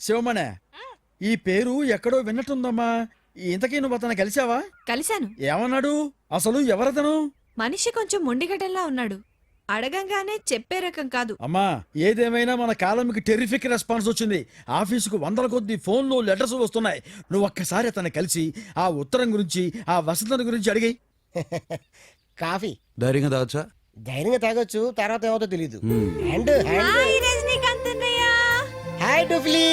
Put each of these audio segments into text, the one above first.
శివమణే, ఈ పేరు ఎక్కడో విన్నట్టుందమ్మా. ఇంతకీ నువ్వు అతను కలిసావా? కలిశాను. ఏమన్నాడు? అసలు ఎవరతను? మనిషి కొంచెం మొండిగటంలా ఉన్నాడు. అడగంగానే చెప్పే రకం కాదు. అమ్మా, ఏదేమైనా మన కాలంకి టెరిఫిక్ రెస్పాన్స్ వచ్చింది. ఆఫీసుకు వందల కొద్ది ఫోన్లు, లెటర్స్ వస్తున్నాయి. నువ్వు ఒక్కసారి అతన్ని కలిసి ఆ ఉత్తరం గురించి, ఆ వసంతం గురించి అడిగి. కాఫీ ధైర్యంగా తాగొచ్చా? ధైర్యంగా తాగొచ్చు, తర్వాత ఏమవుతో తెలీదు. అండ్ హాయ్ రజనీకాంత్ అన్నయ్య. హాయ్ డూఫ్లీ.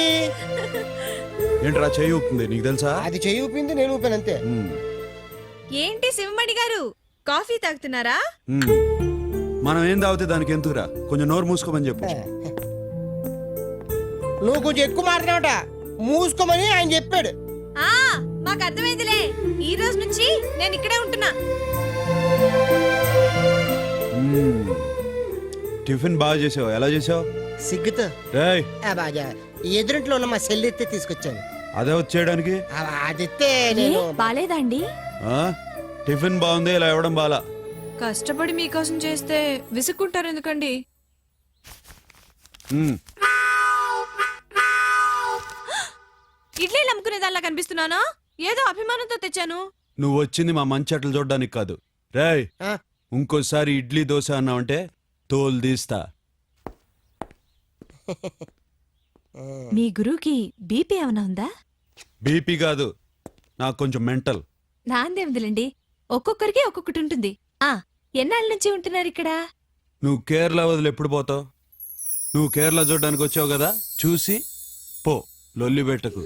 ఏంట్రా చెయ్యి ఊపుతుంది, నీకు తెలుసా? అది చెయ్యి ఊపింది, నేను ఊపాను అంతే. ఏంటి శివమణి గారు, కాఫీ తాగుతున్నారా? మనం ఏం తాగితే దానికి ఎందుకురా? కొంచెం నోరు మూసుకోమని చెప్పు. నువ్వు కొంచెం ఎక్కువ మాట్లాడట, మూసుకోమని ఆయన చెప్పాడు. మాకు అర్థమైందిలే. ఈ రోజు నుంచి నేను ఇక్కడే ఉంటున్నా. టిఫిన్ బాగా చేసావు. ఎలా చేసావు? సిగ్గుతో రేయ్, బాగా ఎదురింట్లో ఉన్న మా సెల్ ఎత్తే తీసుకొచ్చాను. అదే వచ్చేయడానికి. అది ఎత్తే నేను బాలేదా అండి? టిఫిన్ బాగుంది, ఇలా ఇవ్వడం బాలా. కష్టపడి మీకోసం చేస్తే విసుక్కుంటారు ఎందుకండి? ఇడ్లీలు అమ్ముకునేదాల్లా కనిపిస్తున్నానా? ఏదో అభిమానంతో తెచ్చాను. నువ్వు వచ్చింది మా మంచి అట్లు చూడడానికి కాదు. రేయ్, ఇంకోసారి ఇడ్లీ దోశ అన్నావంటే తోలు తీస్తా. మీ గురువుకి బీపీ ఏమైనా ఉందా? బీపీ కాదు, నాకు కొంచెం మెంటల్. నాందేముందిలేండి, ఒక్కొక్కరికి ఒక్కొక్కటి ఉంటుంది. ఎన్నాళ్ళ నుంచి ఉంటున్నారు ఇక్కడ? నువ్వు కేరళ వదిలి ఎప్పుడు పోతావు? నువ్వు కేరళ చూడడానికి వచ్చావు కదా, చూసి పో, లొల్లి పెట్టకు.